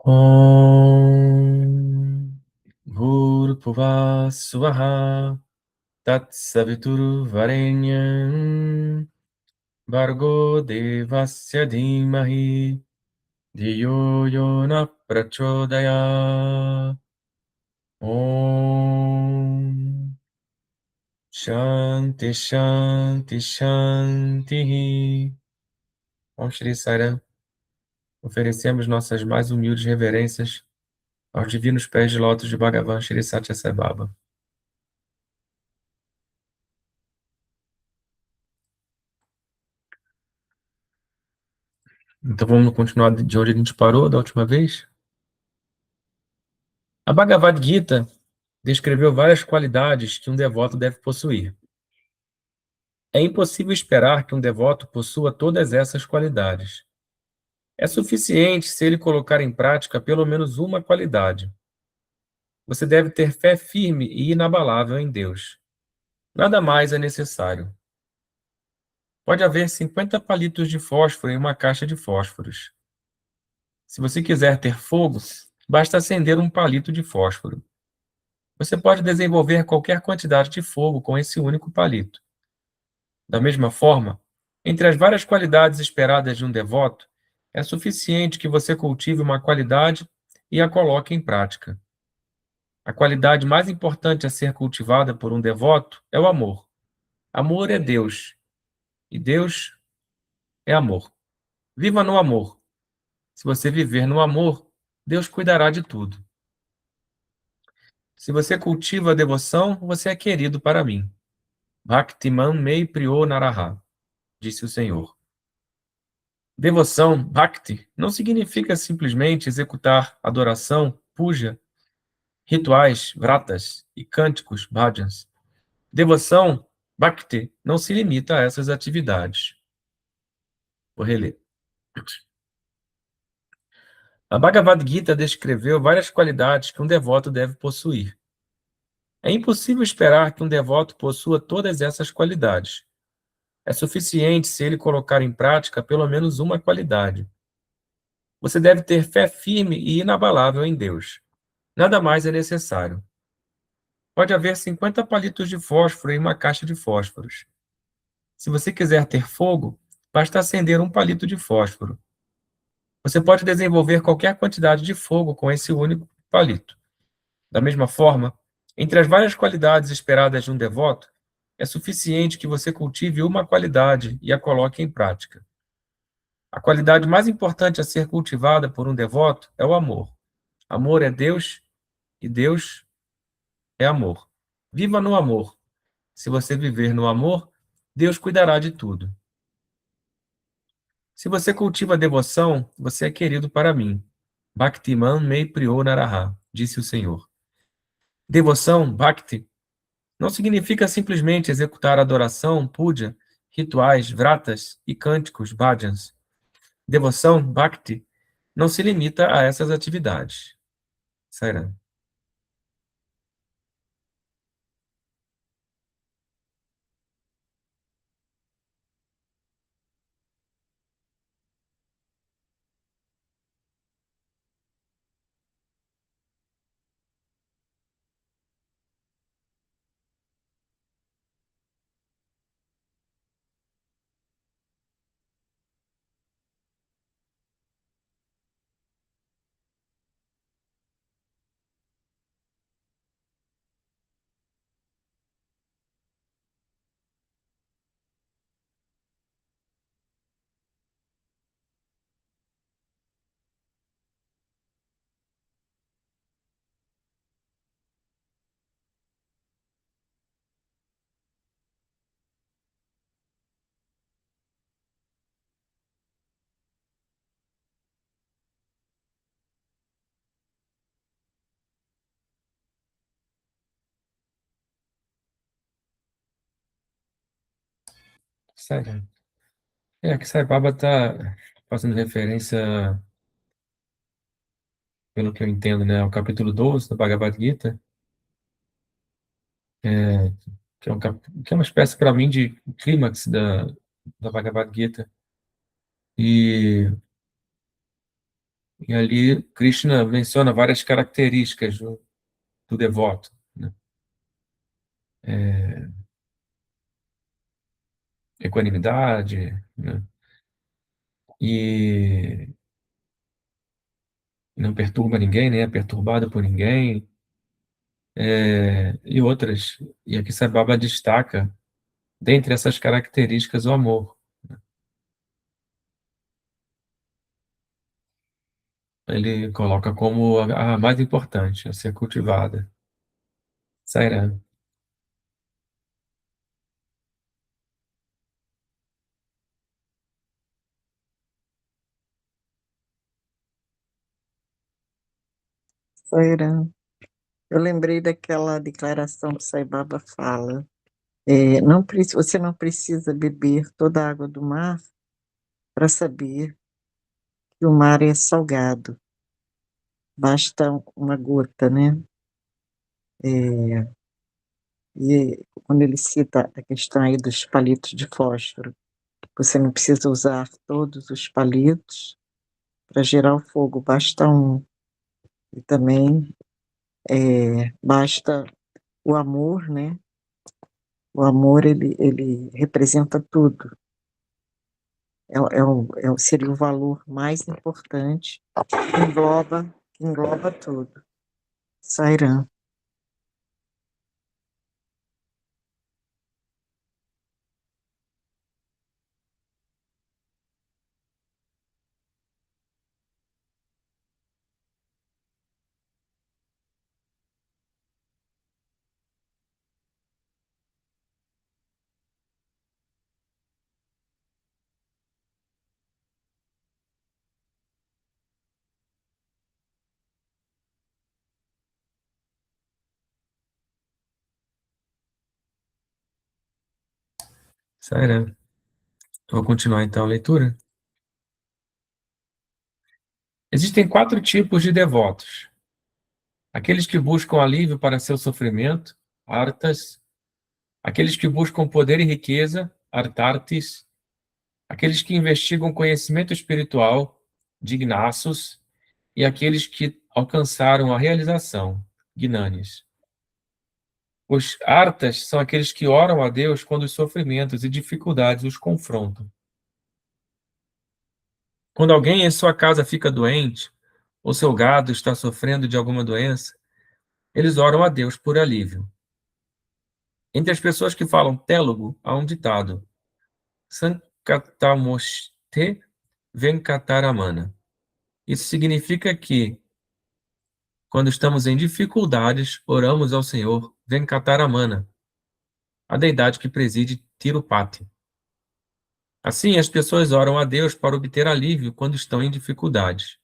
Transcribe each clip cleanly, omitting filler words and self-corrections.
Om Bhurbhuvah Swaha Tatsavituru Varenyam Bhargo Devasya Dhimahi Dhiyo Yona Prachodaya. Om Shanti Shanti Shanti. Om Shri Saram. Oferecemos nossas mais humildes reverências aos divinos pés de lótus de Bhagavan Shri Satya Sai Baba. Então vamos continuar de onde a gente parou da última vez? A Bhagavad Gita descreveu várias qualidades que um devoto deve possuir. É impossível esperar que um devoto possua todas essas qualidades. É suficiente se ele colocar em prática pelo menos uma qualidade. Você deve ter fé firme e inabalável em Deus. Nada mais é necessário. Pode haver 50 palitos de fósforo em uma caixa de fósforos. Se você quiser ter fogo, basta acender um palito de fósforo. Você pode desenvolver qualquer quantidade de fogo com esse único palito. Da mesma forma, entre as várias qualidades esperadas de um devoto, é suficiente que você cultive uma qualidade e a coloque em prática. A qualidade mais importante a ser cultivada por um devoto é o amor. Amor é Deus, e Deus é amor. Viva no amor. Se você viver no amor, Deus cuidará de tudo. Se você cultiva a devoção, você é querido para mim. Bhaktiman mei priyo naraha, disse o Senhor. Devoção, bhakti, não significa simplesmente executar adoração, puja, rituais, vratas e cânticos, bhajans. Devoção, bhakti, não se limita a essas atividades. Vou reler. A Bhagavad Gita descreveu várias qualidades que um devoto deve possuir. É impossível esperar que um devoto possua todas essas qualidades. É suficiente se ele colocar em prática pelo menos uma qualidade. Você deve ter fé firme e inabalável em Deus. Nada mais é necessário. Pode haver 50 palitos de fósforo em uma caixa de fósforos. Se você quiser ter fogo, basta acender um palito de fósforo. Você pode desenvolver qualquer quantidade de fogo com esse único palito. Da mesma forma, entre as várias qualidades esperadas de um devoto, é suficiente que você cultive uma qualidade e a coloque em prática. A qualidade mais importante a ser cultivada por um devoto é o amor. Amor é Deus e Deus é amor. Viva no amor. Se você viver no amor, Deus cuidará de tudo. Se você cultiva a devoção, você é querido para mim. Bhaktiman mei priyo naraha, disse o Senhor. Devoção, bhakti, não significa simplesmente executar adoração, puja, rituais, vratas e cânticos, bhajans. Devoção, bhakti, não se limita a essas atividades. Sairam. Sairam. Que Sai Baba está fazendo referência, pelo que eu entendo, né, ao capítulo 12 da Bhagavad Gita, é, que é uma espécie, para mim, de clímax da Bhagavad Gita. E E ali Krishna menciona várias características do devoto, né? Equanimidade, né? E não perturba ninguém, nem é perturbado por ninguém, e outras. E aqui Sai Baba destaca, dentre essas características, o amor. Ele coloca como a mais importante a ser cultivada. Sairá. Sairã. Eu lembrei daquela declaração que Sai Baba fala. Você não precisa beber toda a água do mar para saber que o mar é salgado. Basta uma gota, né? É, e quando ele cita a questão aí dos palitos de fósforo, você não precisa usar todos os palitos para gerar o fogo, basta um. E também basta o amor, né? O amor, ele representa tudo. Seria o valor mais importante, que engloba tudo. Sairã. Sairá. Vou continuar então a leitura. Existem 4 tipos de devotos: aqueles que buscam alívio para seu sofrimento, artas; aqueles que buscam poder e riqueza, artartes; aqueles que investigam conhecimento espiritual, dignassos; e aqueles que alcançaram a realização, gnanis. Os artas são aqueles que oram a Deus quando os sofrimentos e dificuldades os confrontam. Quando alguém em sua casa fica doente, ou seu gado está sofrendo de alguma doença, eles oram a Deus por alívio. Entre as pessoas que falam Telugu, há um ditado: Sankatamoste Venkataramana. Isso significa que, quando estamos em dificuldades, oramos ao Senhor Venkataramana, a deidade que preside Tirupati. Assim, as pessoas oram a Deus para obter alívio quando estão em dificuldades.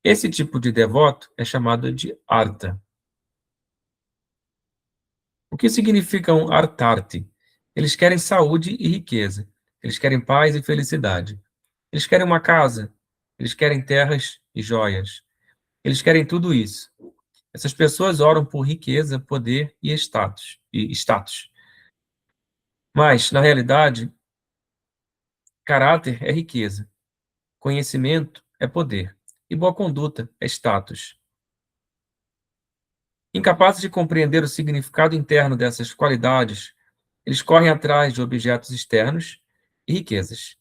Esse tipo de devoto é chamado de Arta. O que significa um Artarte? Eles querem saúde e riqueza. Eles querem paz e felicidade. Eles querem uma casa. Eles querem terras e joias. Eles querem tudo isso. Essas pessoas oram por riqueza, poder e status. Mas, na realidade, caráter é riqueza, conhecimento é poder e boa conduta é status. Incapazes de compreender o significado interno dessas qualidades, eles correm atrás de objetos externos e riquezas.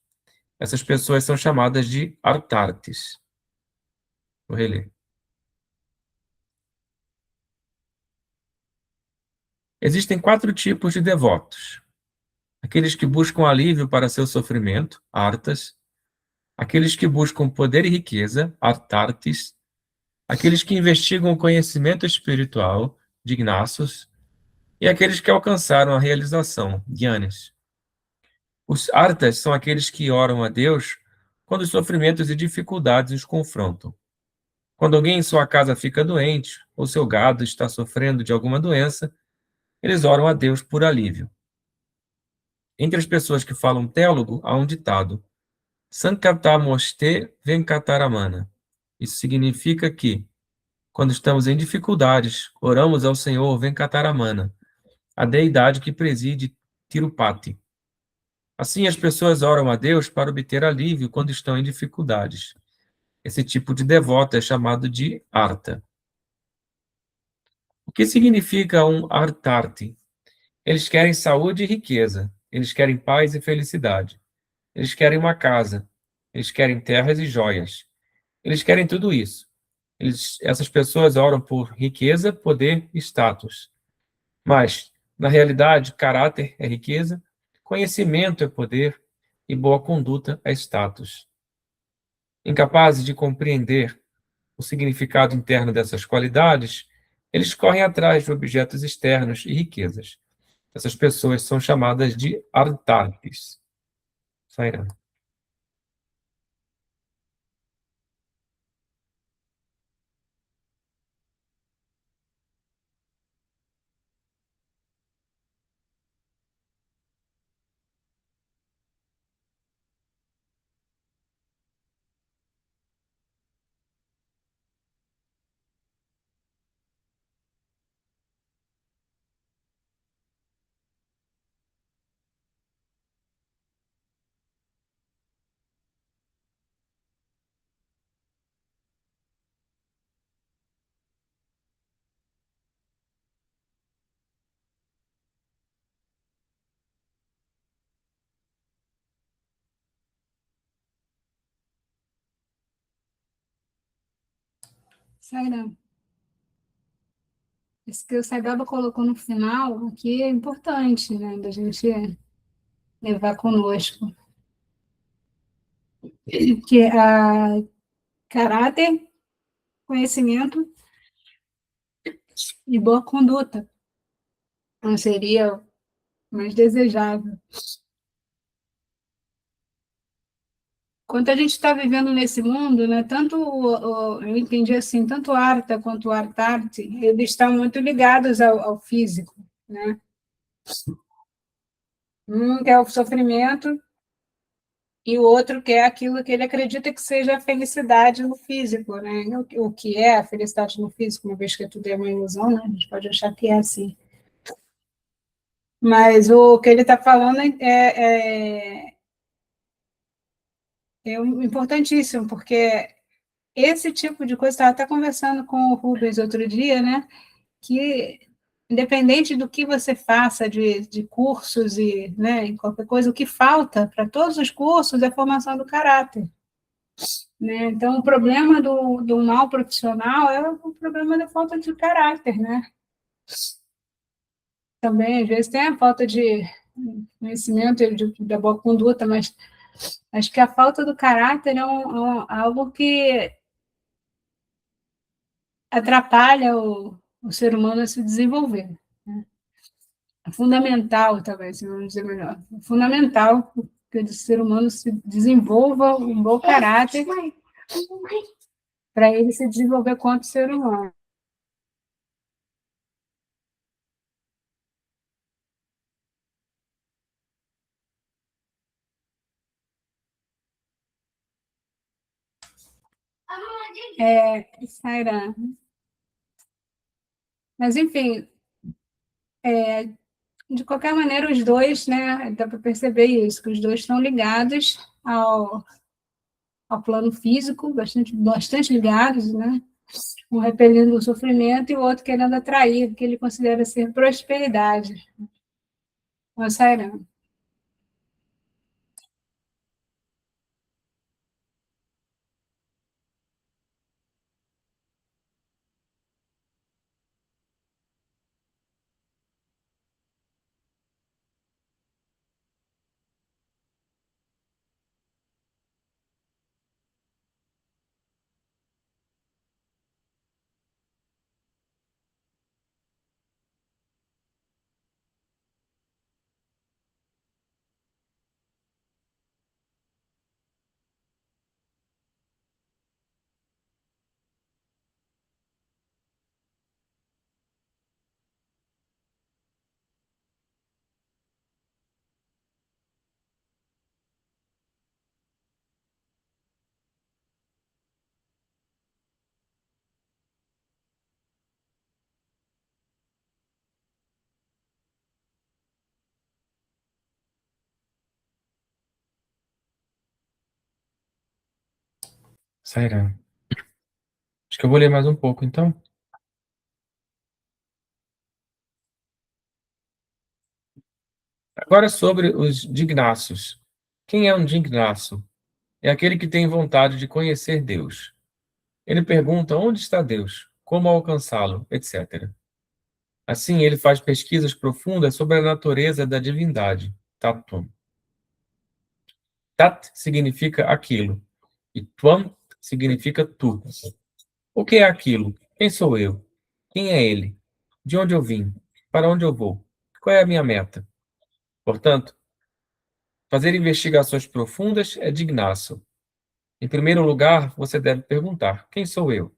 Essas pessoas são chamadas de artartes. Vou reler. Existem 4 tipos de devotos: aqueles que buscam alívio para seu sofrimento, artas; aqueles que buscam poder e riqueza, artartes; aqueles que investigam o conhecimento espiritual, dignassos; e aqueles que alcançaram a realização, gyanis. Os artas são aqueles que oram a Deus quando os sofrimentos e dificuldades os confrontam. Quando alguém em sua casa fica doente, ou seu gado está sofrendo de alguma doença, eles oram a Deus por alívio. Entre as pessoas que falam Telugu, há um ditado: Sankatamoste Venkataramana. Isso significa que, quando estamos em dificuldades, oramos ao Senhor Venkataramana, a deidade que preside Tirupati. Assim, as pessoas oram a Deus para obter alívio quando estão em dificuldades. Esse tipo de devoto é chamado de arta. O que significa um artarti? Eles querem saúde e riqueza. Eles querem paz e felicidade. Eles querem uma casa. Eles querem terras e joias. Eles querem tudo isso. Essas pessoas oram por riqueza, poder e status. Mas, na realidade, caráter é riqueza, conhecimento é poder e boa conduta é status. Incapazes de compreender o significado interno dessas qualidades, eles correm atrás de objetos externos e riquezas. Essas pessoas são chamadas de artartes. Sairá. Sairá. Isso que o Saibaba colocou no final aqui é importante, né, da gente levar conosco, que é a caráter, conhecimento e boa conduta. Não seria mais desejável. Quanto a gente está vivendo nesse mundo, né, tanto, eu entendi assim, tanto o Arta quanto o Artarte, eles estão muito ligados ao físico, né? Um quer o sofrimento e o outro quer aquilo que ele acredita que seja a felicidade no físico, né? O que é a felicidade no físico, uma vez que tudo é uma ilusão, né? A gente pode achar que é assim. Mas o que ele está falando é importantíssimo, porque esse tipo de coisa, estava até conversando com o Rubens outro dia, né? Que independente do que você faça de cursos e, né, em qualquer coisa, o que falta para todos os cursos é a formação do caráter. Né? Então, o problema do mal profissional é o problema da falta de caráter, né? Também, às vezes, tem a falta de conhecimento da boa conduta, mas acho que a falta do caráter é algo que atrapalha o ser humano a se desenvolver. Né? É fundamental, talvez, se vamos dizer melhor, é fundamental que o ser humano se desenvolva um bom caráter para ele se desenvolver quanto ser humano. Saira. Mas, enfim, de qualquer maneira, os dois, né, dá para perceber isso, que os dois estão ligados ao plano físico, bastante ligados, né? Um repelindo o sofrimento e o outro querendo atrair o que ele considera ser prosperidade. Não, sério. Sairá. Acho que eu vou ler mais um pouco, então. Agora sobre os dignácios. Quem é um dignácio? É aquele que tem vontade de conhecer Deus. Ele pergunta onde está Deus, como alcançá-lo, etc. Assim, ele faz pesquisas profundas sobre a natureza da divindade, tatum. Tat significa aquilo, e tuam significa tu. O que é aquilo? Quem sou eu? Quem é ele? De onde eu vim? Para onde eu vou? Qual é a minha meta? Portanto, fazer investigações profundas é dignácio. Em primeiro lugar, você deve perguntar: quem sou eu?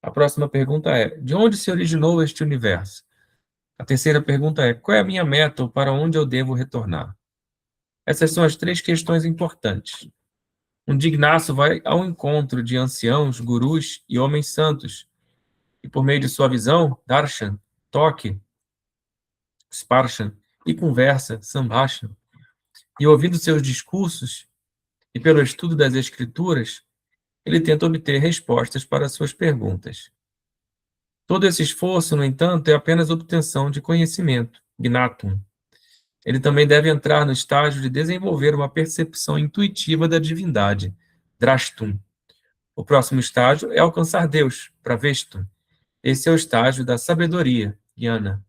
A próxima pergunta é: de onde se originou este universo? A terceira pergunta é: qual é a minha meta ou para onde eu devo retornar? Essas são as três questões importantes. Um dignácio vai ao encontro de anciãos, gurus e homens santos, e por meio de sua visão, darshan, toque, sparshan, e conversa, sambhashan, e ouvindo seus discursos e pelo estudo das escrituras, ele tenta obter respostas para suas perguntas. Todo esse esforço, no entanto, é apenas obtenção de conhecimento, gnatum. Ele também deve entrar no estágio de desenvolver uma percepção intuitiva da divindade, drashtum. O próximo estágio é alcançar Deus, praveshtum. Esse é o estágio da sabedoria, jnana.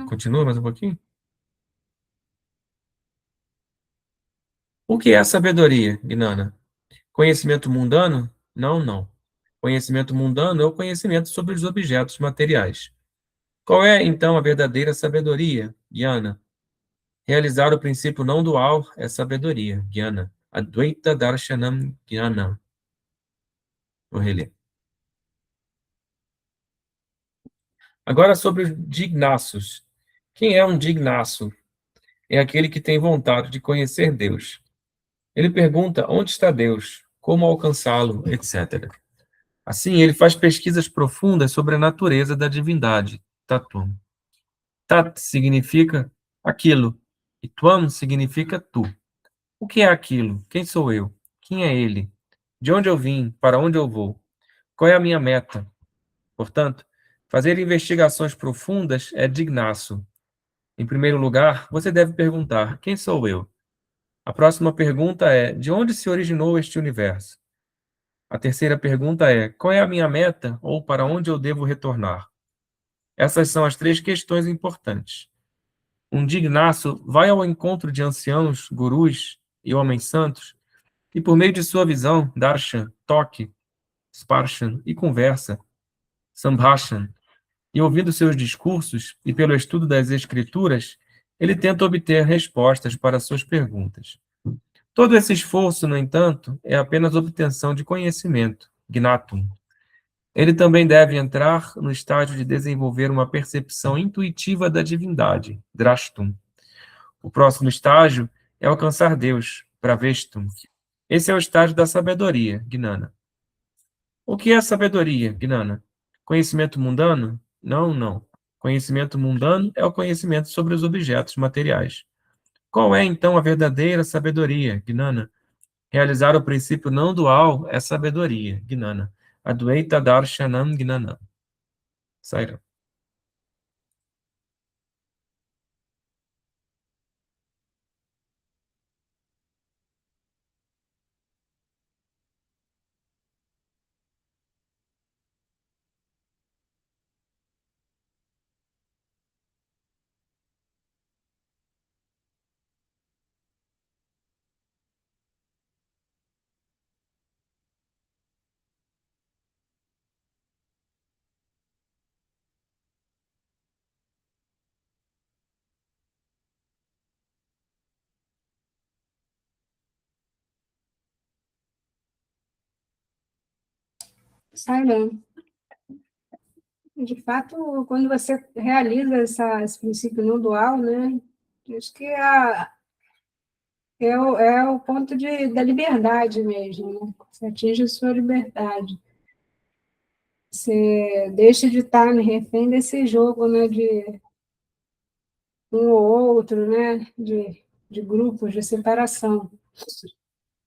Continua mais um pouquinho? O que é a sabedoria, Gnana? Conhecimento mundano? Não, não. Conhecimento mundano é o conhecimento sobre os objetos materiais. Qual é, então, a verdadeira sabedoria, Jnana? Realizar o princípio não dual é sabedoria, Jnana. Advaita Darshanam Jnana. Vou reler. Agora sobre os dignácios. Quem é um dignácio? É aquele que tem vontade de conhecer Deus. Ele pergunta onde está Deus, como alcançá-lo, etc. Assim, ele faz pesquisas profundas sobre a natureza da divindade, tatum. Tat significa aquilo, e tuam significa tu. O que é aquilo? Quem sou eu? Quem é ele? De onde eu vim? Para onde eu vou? Qual é a minha meta? Portanto, fazer investigações profundas é dignácio. Em primeiro lugar, você deve perguntar: quem sou eu? A próxima pergunta é: de onde se originou este universo? A terceira pergunta é: qual é a minha meta ou para onde eu devo retornar? Essas são as três questões importantes. Um dignácio vai ao encontro de anciãos, gurus e homens santos, e por meio de sua visão, darshan, toque, sparshan e conversa, sambhashan, e ouvindo seus discursos e pelo estudo das escrituras, ele tenta obter respostas para suas perguntas. Todo esse esforço, no entanto, é apenas obtenção de conhecimento, gnatum. Ele também deve entrar no estágio de desenvolver uma percepção intuitiva da divindade, drashtum. O próximo estágio é alcançar Deus, praveshtum. Esse é o estágio da sabedoria, gnana. O que é sabedoria, gnana? Conhecimento mundano? Não, não. Conhecimento mundano é o conhecimento sobre os objetos materiais. Qual é, então, a verdadeira sabedoria, gnana? Realizar o princípio não dual é sabedoria, gnana. Advaita darshanam gnana. Sairá. Sairã. De fato, quando você realiza esse princípio não dual, né, acho que é o ponto da liberdade mesmo, né? Você atinge a sua liberdade. Você deixa de estar refém desse jogo, né, de um ou outro, né, de de grupos, de separação.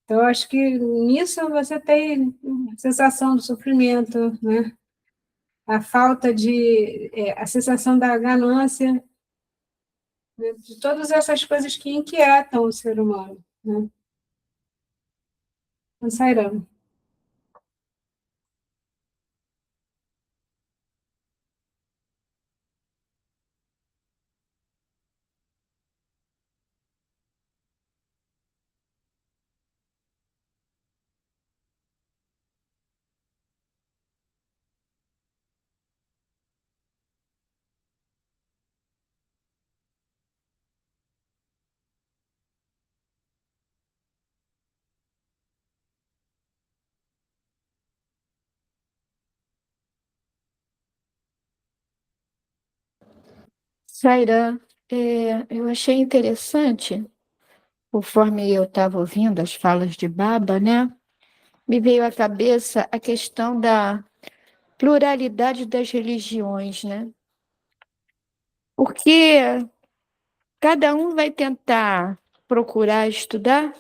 Então, eu acho que nisso você tem a sensação do sofrimento, né? A falta a sensação da ganância, né? De todas essas coisas que inquietam o ser humano, né? Não sairão. Saira, eu achei interessante, conforme eu estava ouvindo as falas de Baba, né? Me veio à cabeça a questão da pluralidade das religiões, né? Porque cada um vai tentar procurar estudar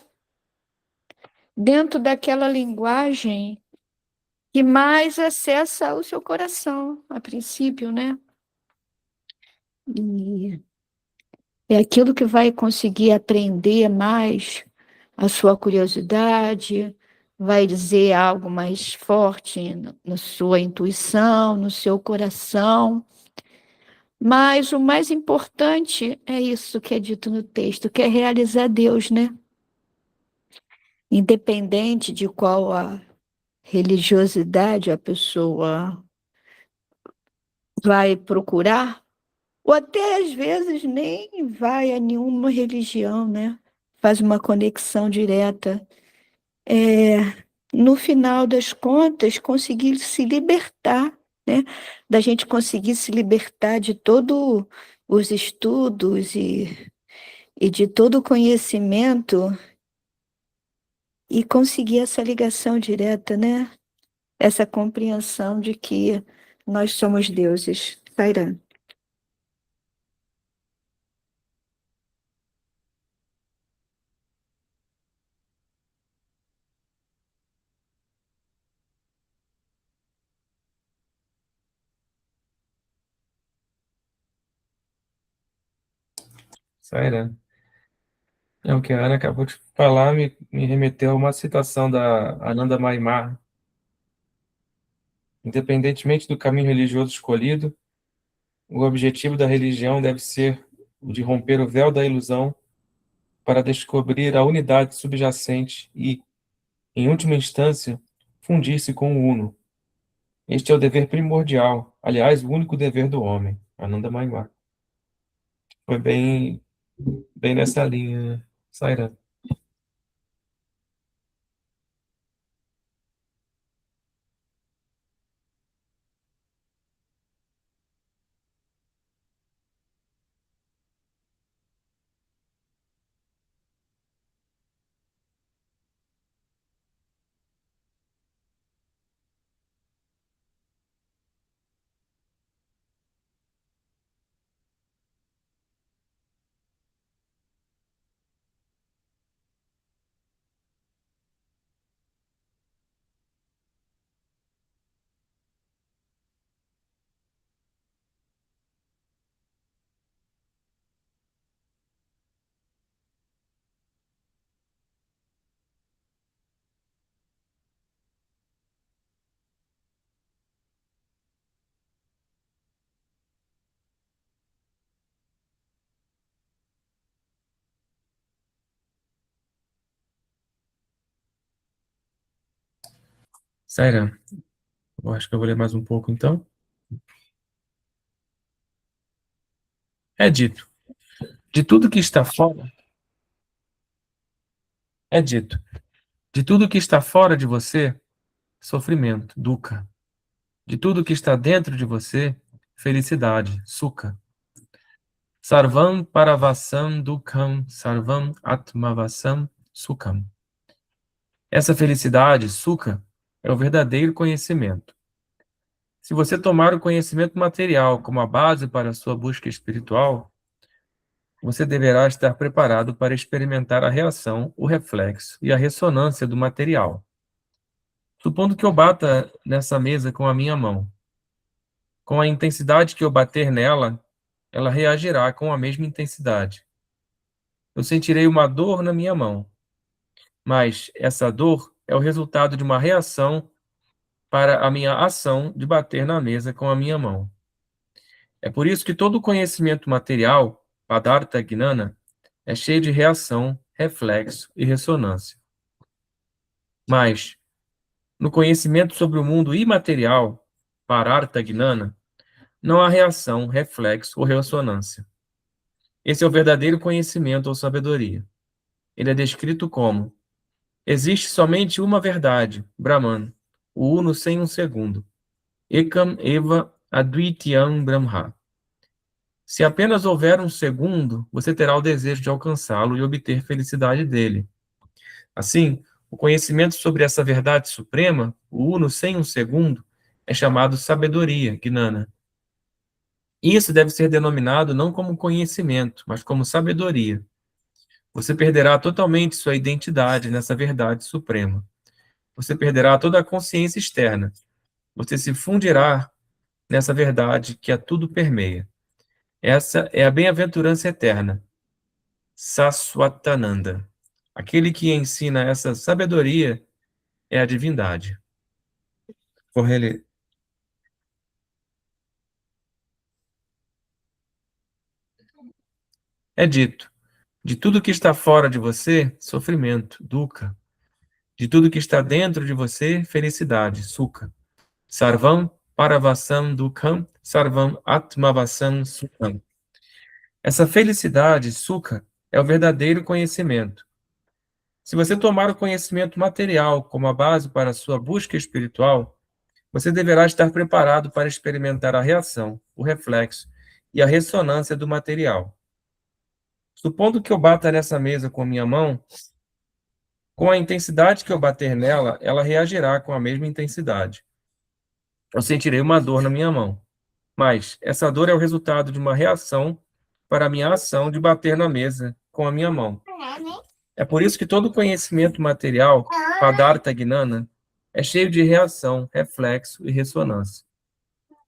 dentro daquela linguagem que mais acessa o seu coração, a princípio, né? E é aquilo que vai conseguir aprender mais a sua curiosidade, vai dizer algo mais forte na sua intuição, no seu coração. Mas o mais importante é isso que é dito no texto, que é realizar Deus, né? Independente de qual a religiosidade a pessoa vai procurar, ou até às vezes nem vai a nenhuma religião, né? Faz uma conexão direta. É, no final das contas, conseguir se libertar, né? Da gente conseguir se libertar de todos os estudos e de todo o conhecimento e conseguir essa ligação direta, né? Essa compreensão de que nós somos deuses. Sairã. Saira. É o que a Ana acabou de falar, me remeteu a uma citação da Ananda Maimar. Independentemente do caminho religioso escolhido, o objetivo da religião deve ser o de romper o véu da ilusão para descobrir a unidade subjacente e, em última instância, fundir-se com o Uno. Este é o dever primordial, aliás, o único dever do homem. Ananda Maimar. Foi bem nessa linha, Saira. Saira, eu acho que eu vou ler mais um pouco, então. É dito, de tudo que está fora, é dito, de tudo que está fora de você, sofrimento, dukkha. De tudo que está dentro de você, felicidade, sukha. Sarvam paravasam dukkham, sarvam atmavasam sukham. Essa felicidade, sukha, é o verdadeiro conhecimento. Se você tomar o conhecimento material como a base para a sua busca espiritual, você deverá estar preparado para experimentar a reação, o reflexo e a ressonância do material. Supondo que eu bata nessa mesa com a minha mão. Com a intensidade que eu bater nela, ela reagirá com a mesma intensidade. Eu sentirei uma dor na minha mão, mas essa dor é o resultado de uma reação para a minha ação de bater na mesa com a minha mão. É por isso que todo conhecimento material, Padartha Gnana, é cheio de reação, reflexo e ressonância. Mas, no conhecimento sobre o mundo imaterial, Parartha Gnana, não há reação, reflexo ou ressonância. Esse é o verdadeiro conhecimento ou sabedoria. Ele é descrito como: existe somente uma verdade, Brahman, o uno sem um segundo. Ekam eva advityam brahma. Se apenas houver um segundo, você terá o desejo de alcançá-lo e obter felicidade dele. Assim, o conhecimento sobre essa verdade suprema, o uno sem um segundo, é chamado sabedoria, Gnana. Isso deve ser denominado não como conhecimento, mas como sabedoria. Você perderá totalmente sua identidade nessa verdade suprema. Você perderá toda a consciência externa. Você se fundirá nessa verdade que a tudo permeia. Essa é a bem-aventurança eterna, Saswatananda. Aquele que ensina essa sabedoria é a divindade. Vou reler. É dito: de tudo que está fora de você, sofrimento, dukkha. De tudo que está dentro de você, felicidade, sukha. Sarvam paravasam dukkham, sarvam atmavasam sukham. Essa felicidade, sukha, é o verdadeiro conhecimento. Se você tomar o conhecimento material como a base para a sua busca espiritual, você deverá estar preparado para experimentar a reação, o reflexo e a ressonância do material. Supondo que eu bata nessa mesa com a minha mão, com a intensidade que eu bater nela, ela reagirá com a mesma intensidade. Eu sentirei uma dor na minha mão, mas essa dor é o resultado de uma reação para a minha ação de bater na mesa com a minha mão. É por isso que todo conhecimento material, Padartha Gnana, é cheio de reação, reflexo e ressonância.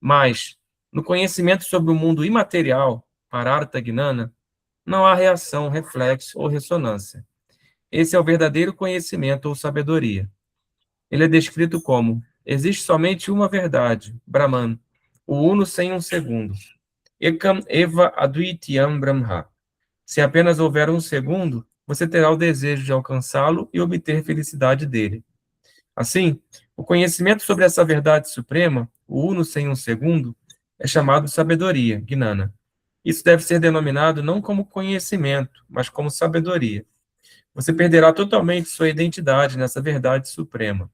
Mas, no conhecimento sobre o mundo imaterial, Parartha Gnana, não há reação, reflexo ou ressonância. Esse é o verdadeiro conhecimento ou sabedoria. Ele é descrito como: existe somente uma verdade, Brahman, o uno sem um segundo. Ekam eva advityam brahma. Se apenas houver um segundo, você terá o desejo de alcançá-lo e obter felicidade dele. Assim, o conhecimento sobre essa verdade suprema, o uno sem um segundo, é chamado sabedoria, Gnana. Isso deve ser denominado não como conhecimento, mas como sabedoria. Você perderá totalmente sua identidade nessa verdade suprema.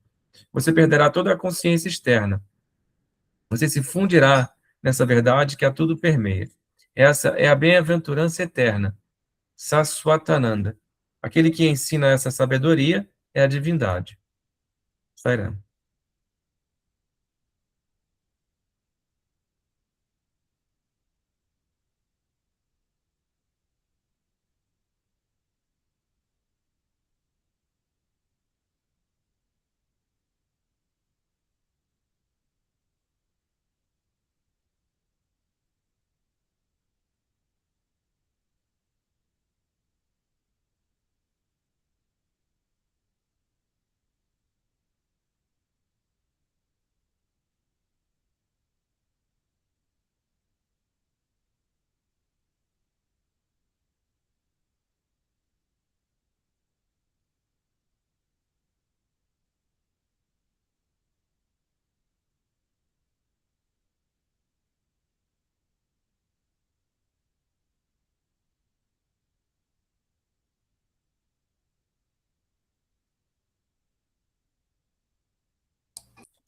Você perderá toda a consciência externa. Você se fundirá nessa verdade que a tudo permeia. Essa é a bem-aventurança eterna, Saswatananda. Aquele que ensina essa sabedoria é a divindade. Sairam.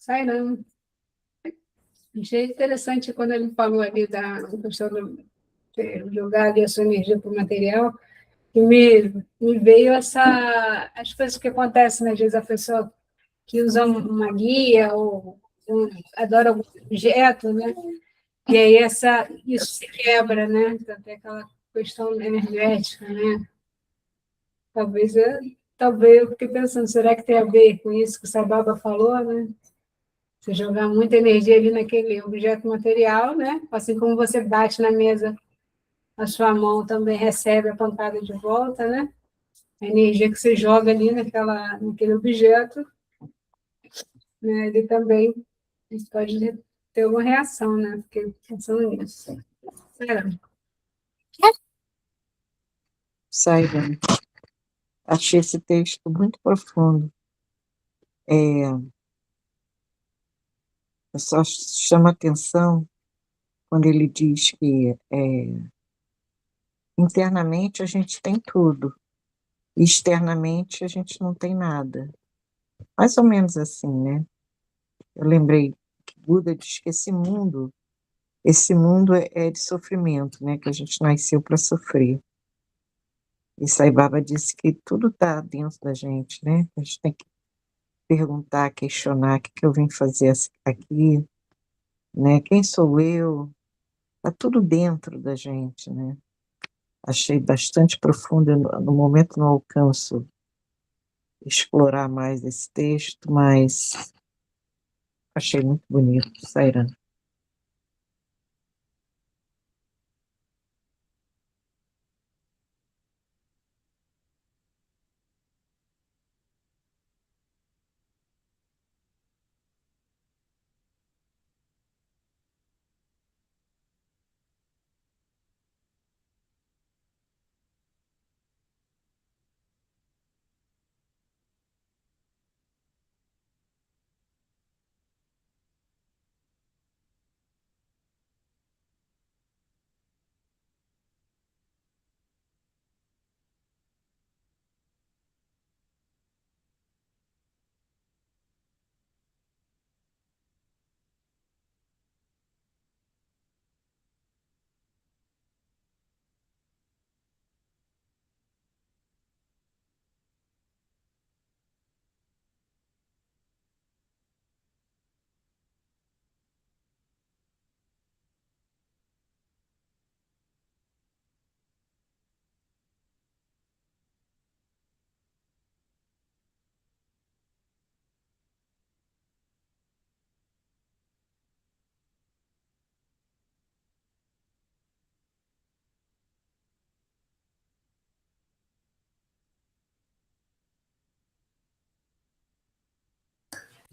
Sairam. Achei interessante quando ele falou ali da questão de jogar ali a sua energia para o material, que me veio as coisas que acontecem, né? Às vezes a pessoa que usa uma guia ou adora algum objeto, né? E aí isso se quebra, né? Então, tem aquela questão energética, né? Talvez eu fiquei pensando, será que tem a ver com isso que o Sababa falou, né? Você jogar muita energia ali naquele objeto material, né? Assim como você bate na mesa, a sua mão também recebe a pancada de volta, né? A energia que você joga ali naquele objeto, né? Ele também pode ter uma reação, né? Fiquei pensando nisso. Será? Saiba, achei esse texto muito profundo. Eu só chama atenção quando ele diz que internamente a gente tem tudo, e externamente a gente não tem nada. Mais ou menos assim, né? Eu lembrei que Buda diz que esse mundo é de sofrimento, né? Que a gente nasceu para sofrer. E Sai Baba disse que tudo está dentro da gente, né? A gente tem que perguntar, questionar o que eu vim fazer aqui, né? Quem sou eu? Está tudo dentro da gente, né? Achei bastante profundo. No momento não alcanço explorar mais esse texto, mas achei muito bonito, Saira.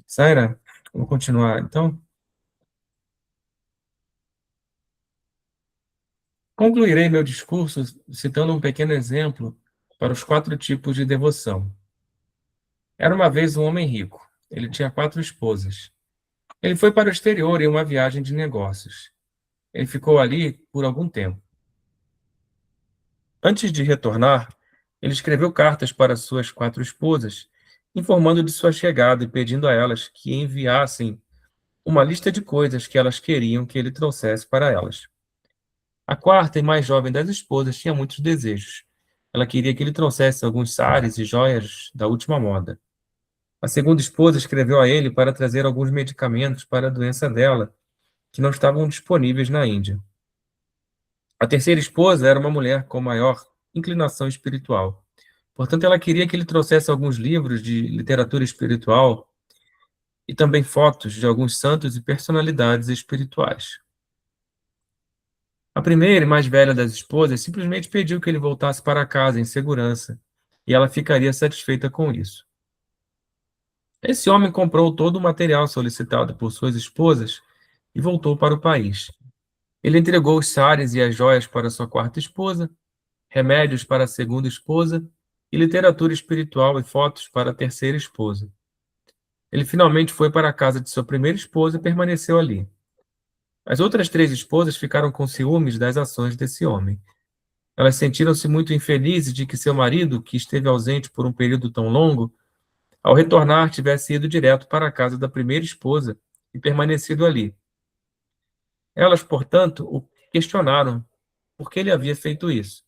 Saira, vou continuar, então. Concluirei meu discurso citando um pequeno exemplo para os 4 tipos de devoção. Era uma vez um homem rico. Ele tinha 4 esposas. Ele foi para o exterior em uma viagem de negócios. Ele ficou ali por algum tempo. Antes de retornar, ele escreveu cartas para suas 4 esposas, informando de sua chegada e pedindo a elas que enviassem uma lista de coisas que elas queriam que ele trouxesse para elas. A quarta e mais jovem das esposas tinha muitos desejos. Ela queria que ele trouxesse alguns sares e joias da última moda. A segunda esposa escreveu a ele para trazer alguns medicamentos para a doença dela, que não estavam disponíveis na Índia. A terceira esposa era uma mulher com maior inclinação espiritual. Portanto, ela queria que ele trouxesse alguns livros de literatura espiritual e também fotos de alguns santos e personalidades espirituais. A primeira e mais velha das esposas simplesmente pediu que ele voltasse para casa em segurança, e ela ficaria satisfeita com isso. Esse homem comprou todo o material solicitado por suas esposas e voltou para o país. Ele entregou os sares e as joias para sua quarta esposa, remédios para a segunda esposa e literatura espiritual e fotos para a terceira esposa. Ele finalmente foi para a casa de sua primeira esposa e permaneceu ali. As outras 3 esposas ficaram com ciúmes das ações desse homem. Elas sentiram-se muito infelizes de que seu marido, que esteve ausente por um período tão longo, ao retornar tivesse ido direto para a casa da primeira esposa e permanecido ali. Elas, portanto, o questionaram por que ele havia feito isso.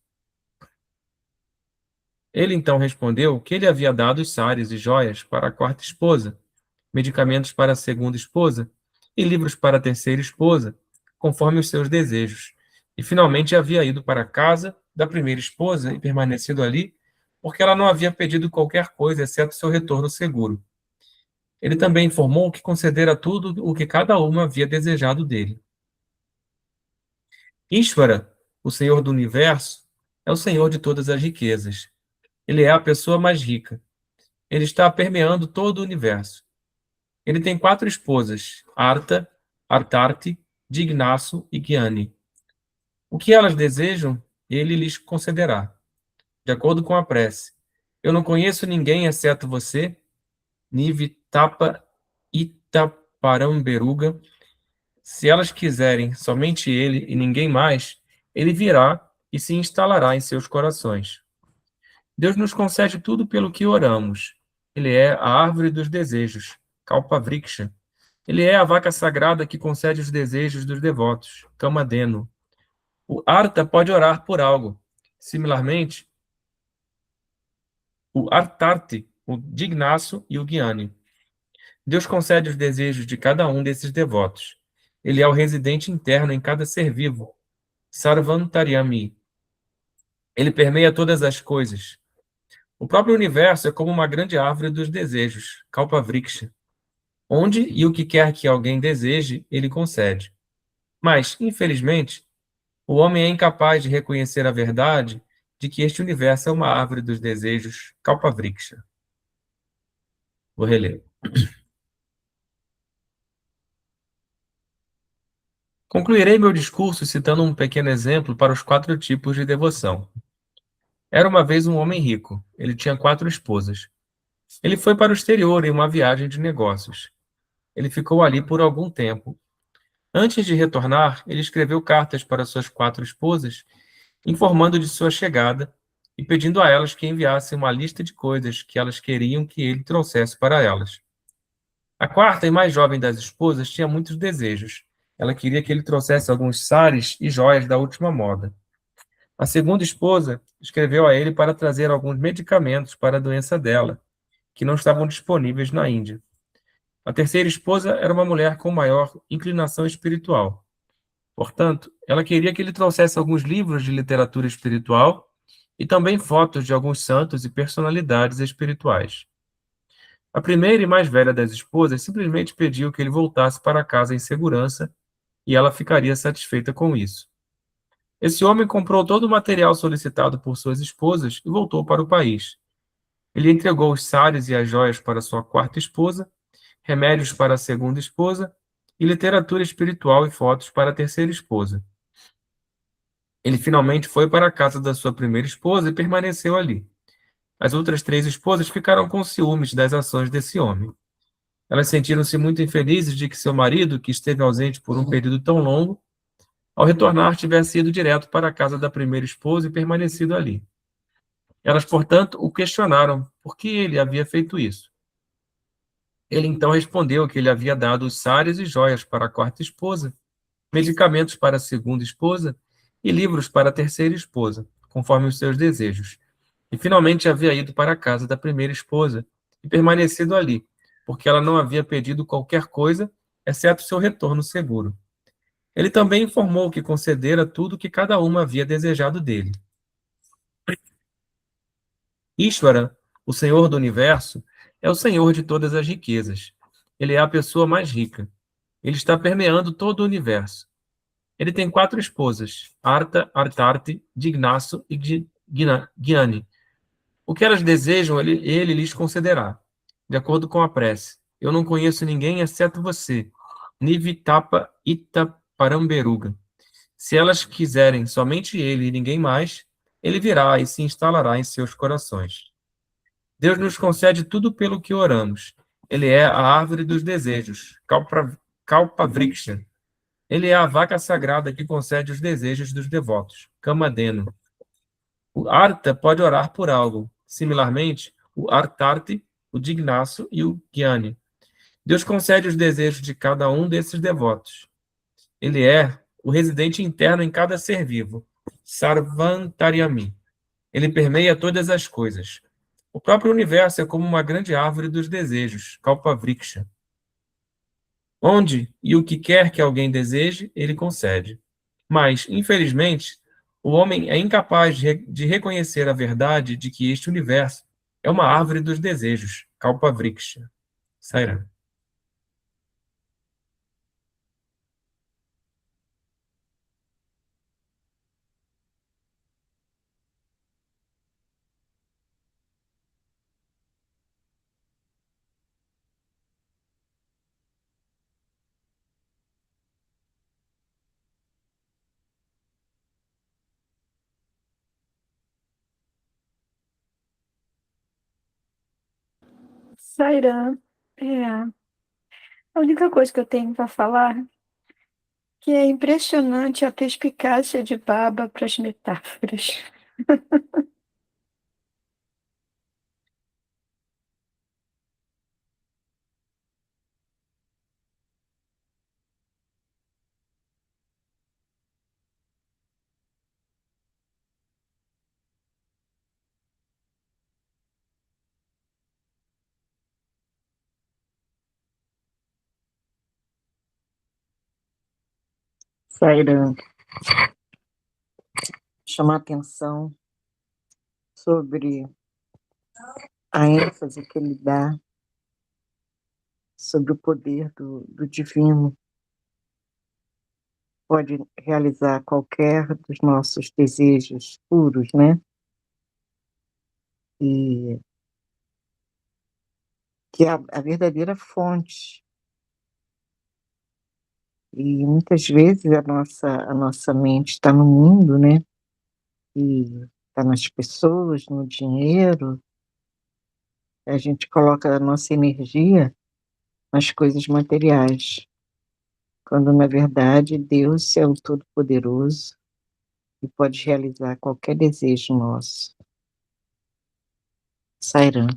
Ele então respondeu que ele havia dado os sares e joias para a quarta esposa, medicamentos para a segunda esposa e livros para a terceira esposa, conforme os seus desejos, e finalmente havia ido para casa da primeira esposa e permanecido ali, porque ela não havia pedido qualquer coisa, exceto seu retorno seguro. Ele também informou que concedera tudo o que cada uma havia desejado dele. Ishvara, o Senhor do Universo, é o Senhor de todas as riquezas. Ele é a pessoa mais rica. Ele está permeando todo o universo. Ele tem 4 esposas, Arta, Artarti, Dignasso e Gyani. O que elas desejam, ele lhes concederá, de acordo com a prece. Eu não conheço ninguém exceto você, Nivitapa Itaparamberuga. Se elas quiserem somente ele e ninguém mais, ele virá e se instalará em seus corações. Deus nos concede tudo pelo que oramos. Ele é a árvore dos desejos, Kalpavriksha. Ele é a vaca sagrada que concede os desejos dos devotos, Kamadeno. O Arta pode orar por algo. Similarmente, o Artarti, o Dignasso e o Gyani. Deus concede os desejos de cada um desses devotos. Ele é o residente interno em cada ser vivo, Sarvantaryami. Ele permeia todas as coisas. O próprio universo é como uma grande árvore dos desejos, Kalpavriksha. Onde e o que quer que alguém deseje, ele concede. Mas, infelizmente, o homem é incapaz de reconhecer a verdade de que este universo é uma árvore dos desejos, Kalpavriksha. Vou reler. Concluirei meu discurso citando um pequeno exemplo para os 4 tipos de devoção. Era uma vez um homem rico. Ele tinha 4 esposas. Ele foi para o exterior em uma viagem de negócios. Ele ficou ali por algum tempo. Antes de retornar, ele escreveu cartas para suas 4 esposas, informando de sua chegada e pedindo a elas que enviassem uma lista de coisas que elas queriam que ele trouxesse para elas. A 4ª e mais jovem das esposas tinha muitos desejos. Ela queria que ele trouxesse alguns sares e joias da última moda. A 2ª esposa escreveu a ele para trazer alguns medicamentos para a doença dela, que não estavam disponíveis na Índia. A 3ª esposa era uma mulher com maior inclinação espiritual. Portanto, ela queria que ele trouxesse alguns livros de literatura espiritual e também fotos de alguns santos e personalidades espirituais. A 1ª e mais velha das esposas simplesmente pediu que ele voltasse para casa em segurança e ela ficaria satisfeita com isso. Esse homem comprou todo o material solicitado por suas esposas e voltou para o país. Ele entregou os sares e as joias para sua 4ª esposa, remédios para a 2ª esposa e literatura espiritual e fotos para a 3ª esposa. Ele finalmente foi para a casa da sua 1ª esposa e permaneceu ali. As outras 3 esposas ficaram com ciúmes das ações desse homem. Elas sentiram-se muito infelizes de que seu marido, que esteve ausente por um período tão longo, ao retornar tivesse ido direto para a casa da 1ª esposa e permanecido ali. Elas, portanto, o questionaram por que ele havia feito isso. Ele então respondeu que ele havia dado os sares e joias para a 4ª esposa, medicamentos para a 2ª esposa e livros para a 3ª esposa, conforme os seus desejos. E finalmente havia ido para a casa da 1ª esposa e permanecido ali, porque ela não havia pedido qualquer coisa, exceto seu retorno seguro. Ele também informou que concedera tudo que cada uma havia desejado dele. Ishvara, o Senhor do Universo, é o Senhor de todas as riquezas. Ele é a pessoa mais rica. Ele está permeando todo o universo. Ele tem 4 esposas, Arta, Artarti, Dignasso e Gyani. O que elas desejam, ele lhes concederá, de acordo com a prece. Eu não conheço ninguém exceto você, Nivitapa Itaparamberuga. Se elas quiserem somente ele e ninguém mais, ele virá e se instalará em seus corações. Deus nos concede tudo pelo que oramos. Ele é a árvore dos desejos, Kalpavriksha. Ele é a vaca sagrada que concede os desejos dos devotos, Kamadeno. O Arta pode orar por algo. Similarmente, o Artarti, o Dignasso e o Gyani. Deus concede os desejos de cada um desses devotos. Ele é o residente interno em cada ser vivo, Sarvantaryami. Ele permeia todas as coisas. O próprio universo é como uma grande árvore dos desejos, Kalpavriksha. Onde e o que quer que alguém deseje, ele concede. Mas, infelizmente, O homem é incapaz de reconhecer a verdade de que este universo é uma árvore dos desejos, Kalpavriksha. Sairá. Sairã, a única coisa que eu tenho para falar é que é impressionante a perspicácia de Baba para as metáforas. Sairã, chamar atenção sobre a ênfase que ele dá sobre o poder do divino. Pode realizar qualquer dos nossos desejos puros, né? E que é a verdadeira fonte. E muitas vezes a nossa mente está no mundo, né? E está nas pessoas, no dinheiro. A gente coloca a nossa energia nas coisas materiais, quando na verdade Deus é o Todo-Poderoso e pode realizar qualquer desejo nosso. Sairã.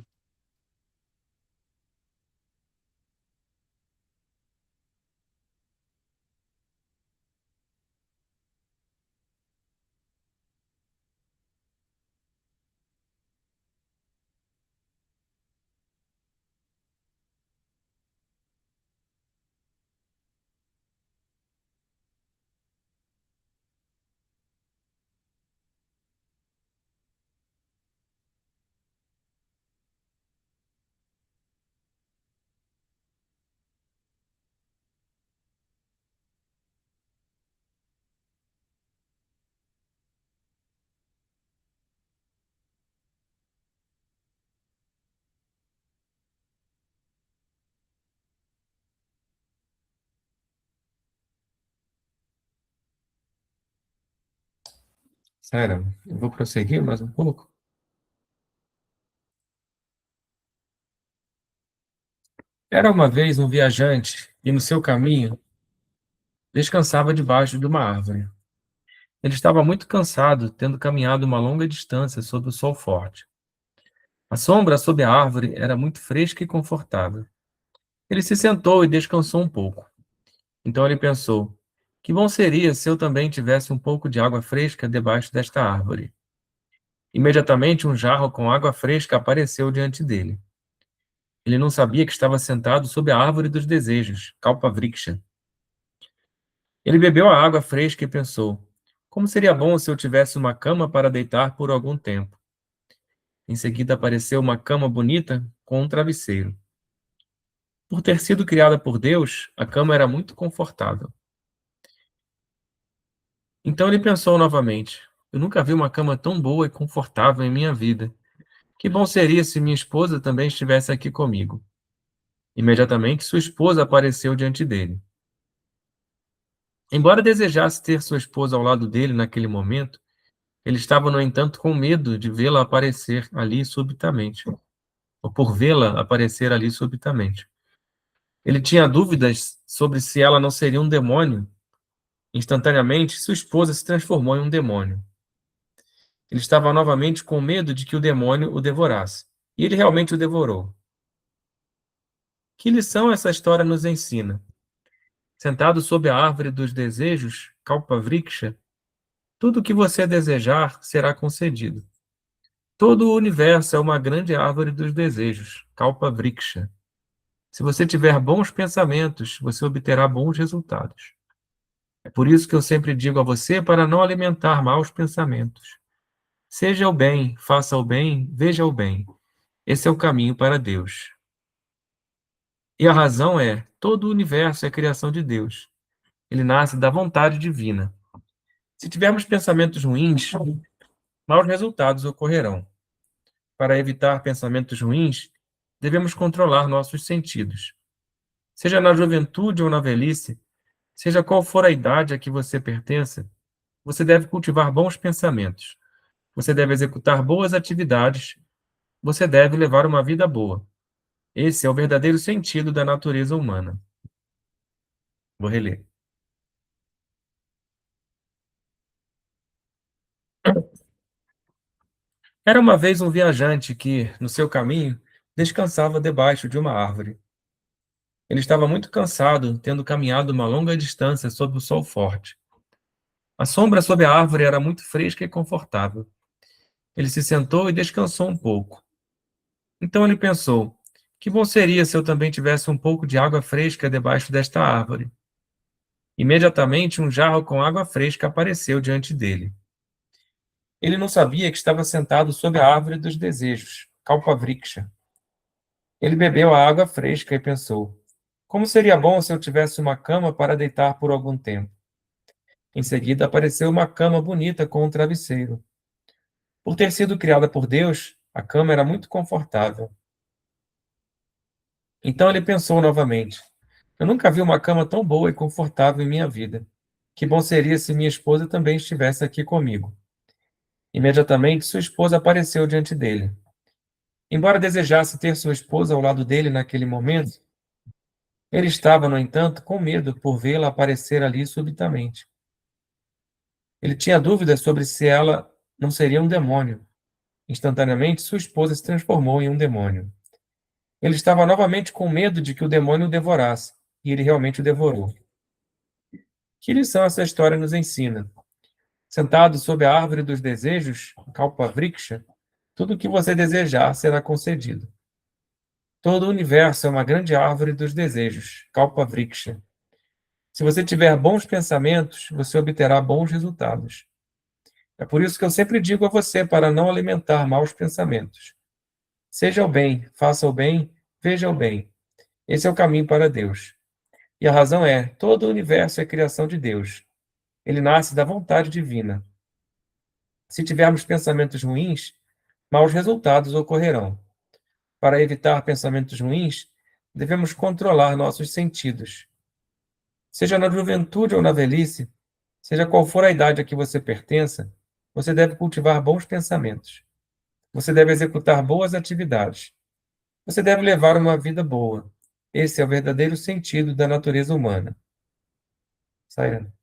Sairá. Eu vou prosseguir mais um pouco. Era uma vez um viajante e, no seu caminho, descansava debaixo de uma árvore. Ele estava muito cansado, tendo caminhado uma longa distância sob o sol forte. A sombra sob a árvore era muito fresca e confortável. Ele se sentou e descansou um pouco. Então ele pensou: que bom seria se eu também tivesse um pouco de água fresca debaixo desta árvore. Imediatamente um jarro com água fresca apareceu diante dele. Ele não sabia que estava sentado sob a árvore dos desejos, Kalpavriksha. Ele bebeu a água fresca e pensou: como seria bom se eu tivesse uma cama para deitar por algum tempo. Em seguida apareceu uma cama bonita com um travesseiro. Por ter sido criada por Deus, a cama era muito confortável. Então ele pensou novamente: eu nunca vi uma cama tão boa e confortável em minha vida. Que bom seria se minha esposa também estivesse aqui comigo. Imediatamente sua esposa apareceu diante dele. Embora desejasse ter sua esposa ao lado dele naquele momento, ele estava, no entanto, com medo de vê-la aparecer ali subitamente, ou por vê-la aparecer ali subitamente. Ele tinha dúvidas sobre se ela não seria um demônio. Instantaneamente, sua esposa se transformou em um demônio. Ele estava novamente com medo de que o demônio o devorasse. E ele realmente o devorou. Que lição essa história nos ensina? Sentado sob a árvore dos desejos, Kalpavriksha, tudo o que você desejar será concedido. Todo o universo é uma grande árvore dos desejos, Kalpavriksha. Se você tiver bons pensamentos, você obterá bons resultados. É por isso que eu sempre digo a você para não alimentar maus pensamentos. Seja o bem, faça o bem, veja o bem. Esse é o caminho para Deus. E a razão é: todo o universo é criação de Deus. Ele nasce da vontade divina. Se tivermos pensamentos ruins, maus resultados ocorrerão. Para evitar pensamentos ruins, devemos controlar nossos sentidos. Seja na juventude ou na velhice, seja qual for a idade a que você pertença, você deve cultivar bons pensamentos. Você deve executar boas atividades. Você deve levar uma vida boa. Esse é o verdadeiro sentido da natureza humana. Vou reler. Era uma vez um viajante que, no seu caminho, descansava debaixo de uma árvore. Ele estava muito cansado, tendo caminhado uma longa distância sob o sol forte. A sombra sob a árvore era muito fresca e confortável. Ele se sentou e descansou um pouco. Então ele pensou: que bom seria se eu também tivesse um pouco de água fresca debaixo desta árvore. Imediatamente, um jarro com água fresca apareceu diante dele. Ele não sabia que estava sentado sob a árvore dos desejos, Kalpavriksha. Ele bebeu a água fresca e pensou: como seria bom se eu tivesse uma cama para deitar por algum tempo. Em seguida, apareceu uma cama bonita com um travesseiro. Por ter sido criada por Deus, a cama era muito confortável. Então ele pensou novamente: eu nunca vi uma cama tão boa e confortável em minha vida. Que bom seria se minha esposa também estivesse aqui comigo. Imediatamente, sua esposa apareceu diante dele. Embora desejasse ter sua esposa ao lado dele naquele momento, ele estava, no entanto, com medo por vê-la aparecer ali subitamente. Ele tinha dúvidas sobre se ela não seria um demônio. Instantaneamente, sua esposa se transformou em um demônio. Ele estava novamente com medo de que o demônio o devorasse, e ele realmente o devorou. Que lição essa história nos ensina? Sentado sob a árvore dos desejos, Kalpavriksha, tudo o que você desejar será concedido. Todo o universo é uma grande árvore dos desejos, Kalpavriksha. Se você tiver bons pensamentos, você obterá bons resultados. É por isso que eu sempre digo a você para não alimentar maus pensamentos. Seja o bem, faça o bem, veja o bem. Esse é o caminho para Deus. E a razão é: todo o universo é criação de Deus. Ele nasce da vontade divina. Se tivermos pensamentos ruins, maus resultados ocorrerão. Para evitar pensamentos ruins, devemos controlar nossos sentidos. Seja na juventude ou na velhice, seja qual for a idade a que você pertença, você deve cultivar bons pensamentos. Você deve executar boas atividades. Você deve levar uma vida boa. Esse é o verdadeiro sentido da natureza humana. Sayana.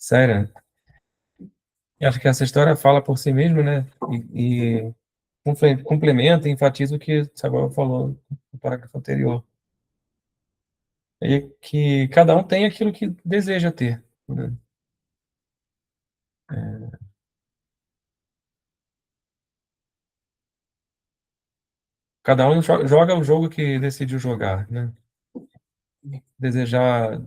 Sério. Eu acho que essa história fala por si mesma, né? E complementa e enfatiza o que Samuel falou no parágrafo anterior. É que cada um tem aquilo que deseja ter, né? Cada um joga o jogo que decidiu jogar, né? Desejar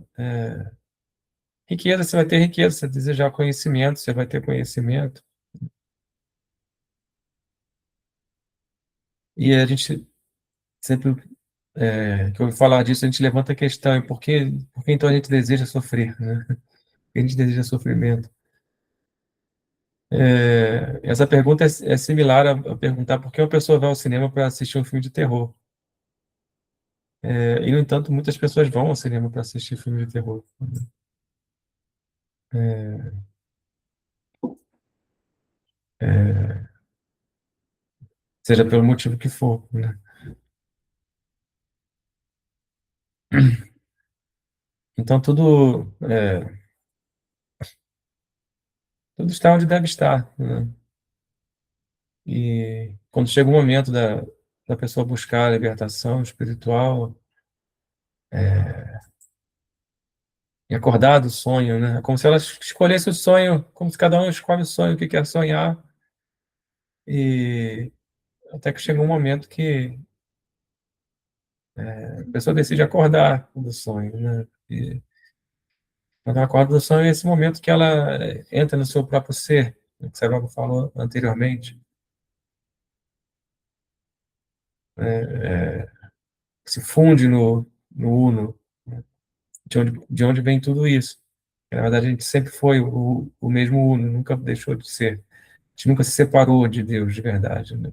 riqueza, você vai ter riqueza. Se desejar conhecimento, você vai ter conhecimento. E a gente sempre que eu ouvi falar disso, a gente levanta a questão, e por que então a gente deseja sofrer, né? Por que a gente deseja sofrimento? Essa pergunta é similar a perguntar por que uma pessoa vai ao cinema para assistir um filme de terror. E, no entanto, muitas pessoas vão ao cinema para assistir filme de terror. Seja pelo motivo que for, né? Então, tudo está onde deve estar, né? E quando chega o momento da pessoa buscar a libertação espiritual, e acordar do sonho, né? É como se ela escolhesse o sonho, como se cada um escolhe o sonho que quer sonhar, e até que chega um momento que a pessoa decide acordar do sonho, né? E quando ela acorda do sonho, é esse momento que ela entra no seu próprio ser, né, que você falou anteriormente, que se funde no uno, né? De onde vem tudo isso. Na verdade, a gente sempre foi o mesmo uno, nunca deixou de ser. A gente nunca se separou de Deus de verdade, né?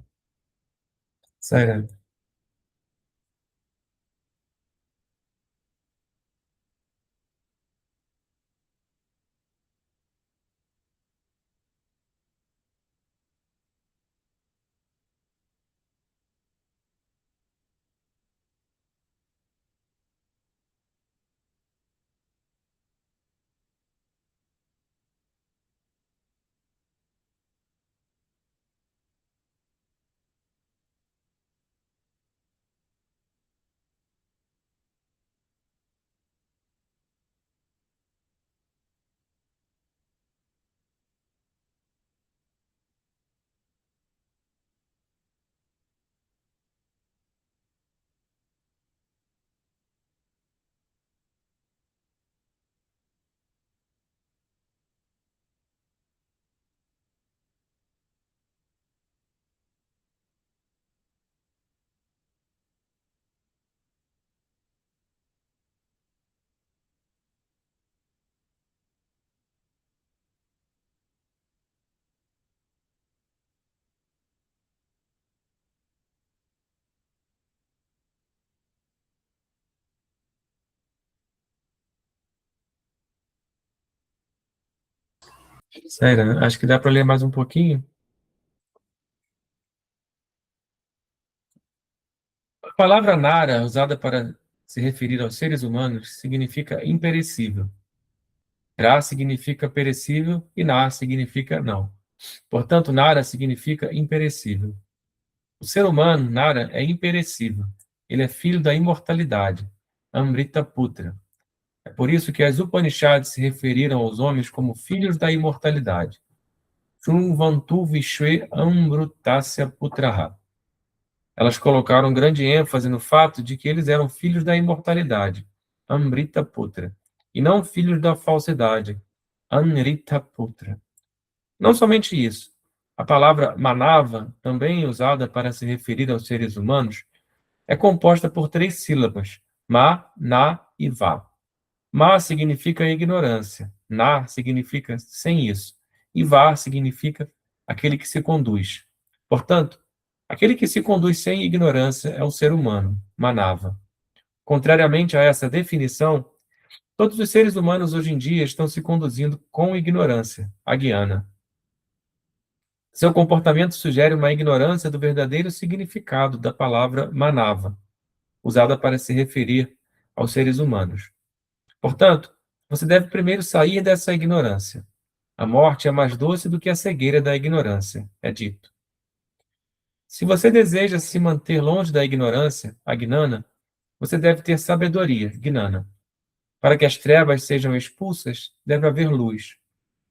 Sério. Sério, acho que dá para ler mais um pouquinho. A palavra Nara, usada para se referir aos seres humanos, significa imperecível. Ra significa perecível e Na significa não. Portanto, Nara significa imperecível. O ser humano, Nara, é imperecível. Ele é filho da imortalidade, Amrita Putra. É por isso que as Upanishads se referiram aos homens como filhos da imortalidade. Shunvantu Vishwe Amrutasya Putraha. Elas colocaram grande ênfase no fato de que eles eram filhos da imortalidade, Amrita Putra, e não filhos da falsidade, Anrita Putra. Não somente isso, a palavra Manava, também usada para se referir aos seres humanos, é composta por 3 sílabas, Ma, Na e Va. Ma significa ignorância, Na significa sem isso, e Va significa aquele que se conduz. Portanto, aquele que se conduz sem ignorância é o ser humano, Manava. Contrariamente a essa definição, todos os seres humanos hoje em dia estão se conduzindo com ignorância, Agyana. Seu comportamento sugere uma ignorância do verdadeiro significado da palavra Manava, usada para se referir aos seres humanos. Portanto, Você deve primeiro sair dessa ignorância. A morte é mais doce do que a cegueira da ignorância, é dito. Se você deseja se manter longe da ignorância, agnana, você deve ter sabedoria, gnana. Para que as trevas sejam expulsas, deve haver luz.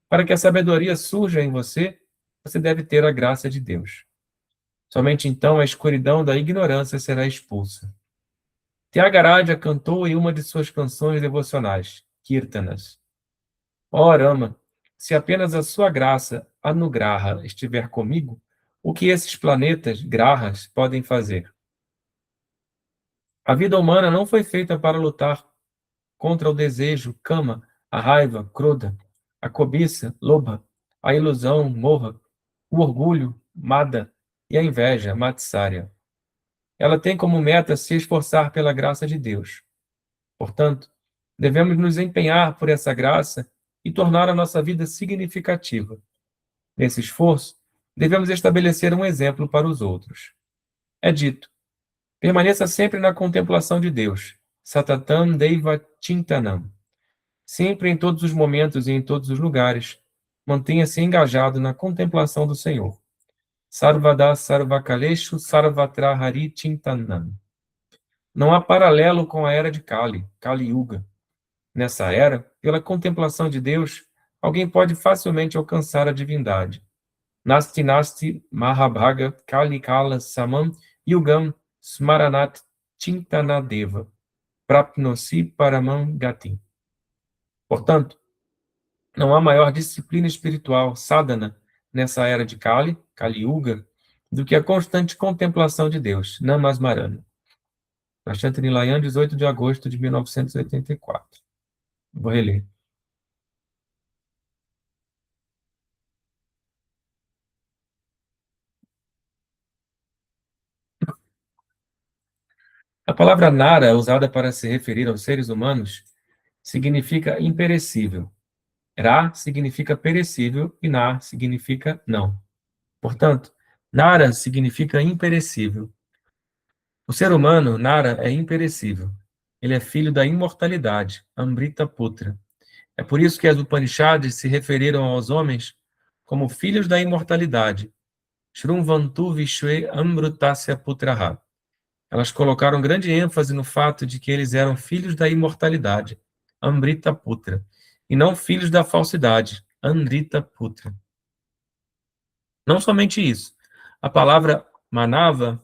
Para que a sabedoria surja em você, você deve ter a graça de Deus. Somente então a escuridão da ignorância será expulsa. Tyagaraja cantou em uma de suas canções devocionais, Kirtanas. Ó Rama, se apenas a sua graça, Anugraha, estiver comigo, o que esses planetas, grahas, podem fazer? A vida humana não foi feita para lutar contra o desejo, kama, a raiva, krodha, a cobiça, lobha, a ilusão, moha, o orgulho, mada, e a inveja, matsarya. Ela tem como meta se esforçar pela graça de Deus. Portanto, devemos nos empenhar por essa graça e tornar a nossa vida significativa. Nesse esforço, devemos estabelecer um exemplo para os outros. É dito: permaneça sempre na contemplação de Deus. Satatam Deiva Chintanam. Sempre, em todos os momentos e em todos os lugares, mantenha-se engajado na contemplação do Senhor. Sarvada Sarvakaleshu Sarvatra Hari Chintanam. Não há paralelo com a era de Kali, Kali Yuga. Nessa era, pela contemplação de Deus, alguém pode facilmente alcançar a divindade. Nasti Nasti Mahabhaga Kali Kala Samam Yugam Smaranat Chintanadeva Prapnosi Paramam Gati. Portanto, não há maior disciplina espiritual, sadhana, nessa era de Kali, Kali Yuga, do que a constante contemplação de Deus, Namasmarana. Prashant Nilayan, 18 de agosto de 1984. Vou reler. A palavra Nara, usada para se referir aos seres humanos, significa imperecível. Ra significa perecível e Na significa não. Portanto, Nara significa imperecível. O ser humano, Nara, é imperecível. Ele é filho da imortalidade, Amrita Putra. É por isso que as Upanishads se referiram aos homens como filhos da imortalidade. Shrunvantu Vishwe Amrutasya Putraha. Elas colocaram grande ênfase no fato de que eles eram filhos da imortalidade, Amrita Putra, e não filhos da falsidade, Andrita Putra. Não somente isso, a palavra Manava,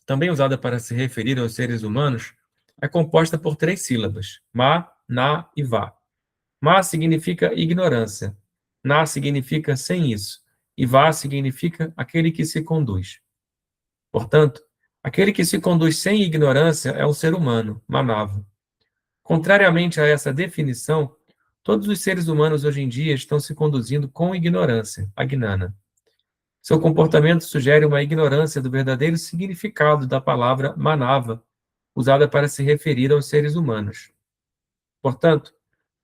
também usada para se referir aos seres humanos, é composta por 3 sílabas, Ma, Na e Va. Ma significa ignorância, Na significa sem isso, e Va significa aquele que se conduz. Portanto, aquele que se conduz sem ignorância é um ser humano, Manava. Contrariamente a essa definição, todos os seres humanos hoje em dia estão se conduzindo com ignorância, Agnana. Seu comportamento sugere uma ignorância do verdadeiro significado da palavra Manava, usada para se referir aos seres humanos. Portanto,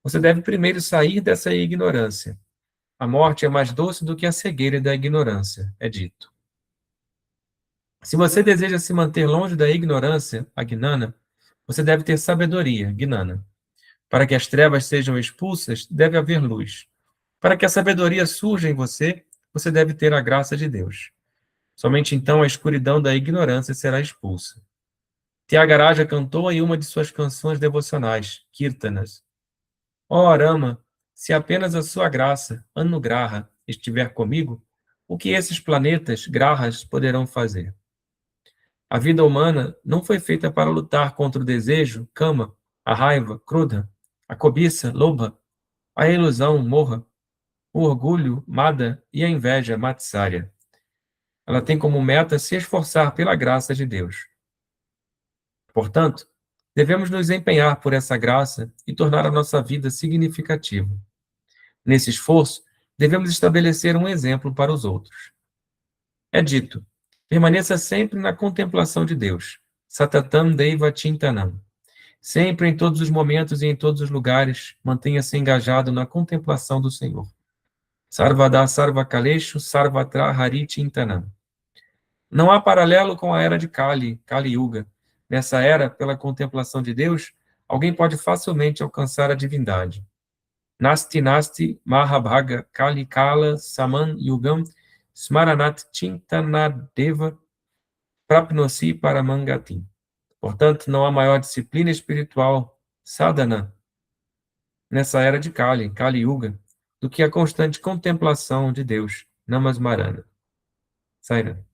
você deve primeiro sair dessa ignorância. A morte é mais doce do que a cegueira da ignorância, é dito. Se você deseja se manter longe da ignorância, Agnana, você deve ter sabedoria, Gnana. Para que as trevas sejam expulsas, deve haver luz. Para que a sabedoria surja em você, você deve ter a graça de Deus. Somente então a escuridão da ignorância será expulsa. Tyagaraja cantou em uma de suas canções devocionais, Kirtanas. Ó Rama, se apenas a sua graça, Anugraha, estiver comigo, o que esses planetas, grahas, poderão fazer? A vida humana não foi feita para lutar contra o desejo, kama, a raiva, krodha, a cobiça, lobha, a ilusão, moha, o orgulho, mada, e a inveja, matsarya. Ela tem como meta se esforçar pela graça de Deus. Portanto, devemos nos empenhar por essa graça e tornar a nossa vida significativa. Nesse esforço, devemos estabelecer um exemplo para os outros. É dito: permaneça sempre na contemplação de Deus. Satatam Deiva Chintanam. Sempre, em todos os momentos e em todos os lugares, mantenha-se engajado na contemplação do Senhor. Sarvada Sarvakaleshu Sarvatra Hari Chintanam. Não há paralelo com a era de Kali, Kali Yuga. Nessa era, pela contemplação de Deus, alguém pode facilmente alcançar a divindade. Nasti Nasti Mahabhaga Kali Kala Saman Yugam Smaranat Chintanadeva Prapnosi Paramangati. Portanto, não há maior disciplina espiritual, sadhana, nessa era de Kali, Kali Yuga, do que a constante contemplação de Deus, Namasmarana. Saira.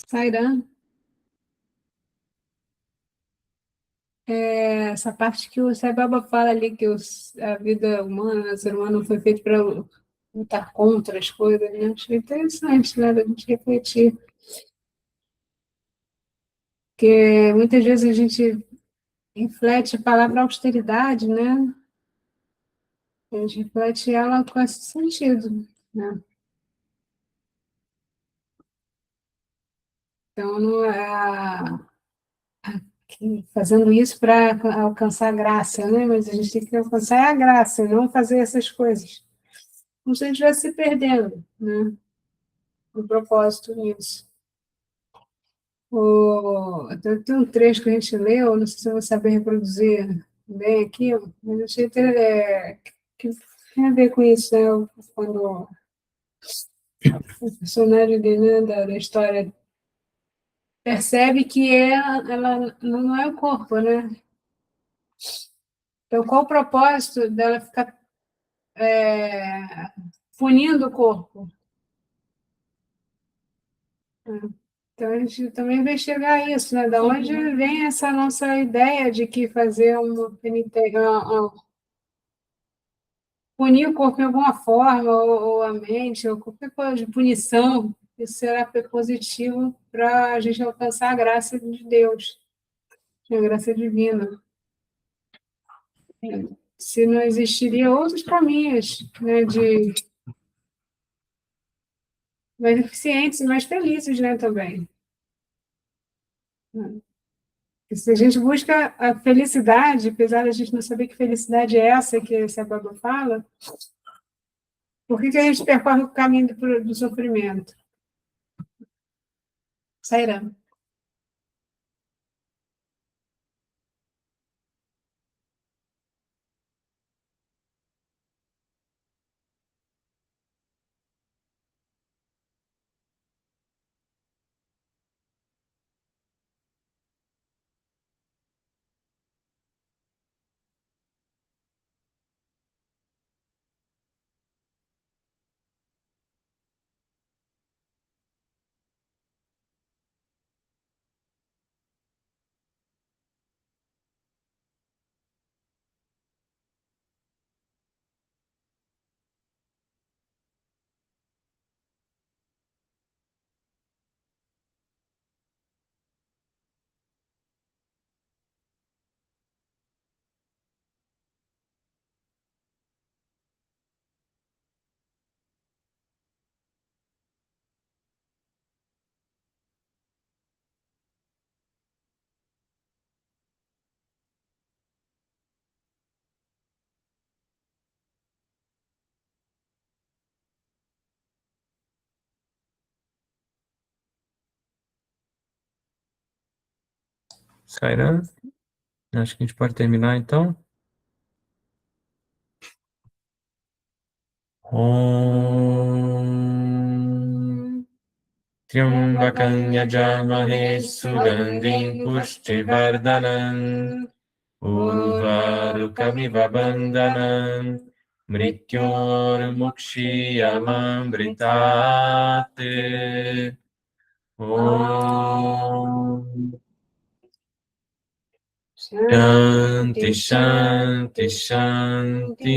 Sairã, essa parte que o Sai Baba fala ali, que a vida humana, o ser humano foi feito para lutar contra as coisas, né? Achei interessante, né, da gente refletir. Porque muitas vezes a gente reflete a palavra austeridade, né? A gente reflete ela com esse sentido, né? Então, não é fazendo isso para alcançar a graça, né? Mas a gente tem que alcançar a graça, não fazer essas coisas. Como se a gente estivesse se perdendo, né? O propósito nisso. Tem um trecho que a gente leu, não sei se eu vou saber reproduzir bem aqui, mas eu achei que tem a ver com isso, né? Quando o personagem da história percebe que ela não é o corpo, né? Então, qual o propósito dela ficar punindo o corpo? Então, a gente também vai chegar a isso, né? Da onde vem essa nossa ideia de que fazer uma penitência, punir o corpo de alguma forma, ou a mente, ou qualquer coisa de punição, isso será positivo para a gente alcançar a graça de Deus, a graça divina. Se não existiria outros caminhos, né, de mais eficientes e mais felizes, né, também. E se a gente busca a felicidade, apesar de a gente não saber que felicidade é essa que essa Baba fala, por que a gente percorre o caminho do sofrimento? Sairá. Sairã. Acho que a gente pode terminar, então. Om Triambakam Yajamahe Sugandhim Pushtivardhanam Urvarukamiva Bandhanam Mrityormukshiyamambritate. Om Shanti Shanti Shanti.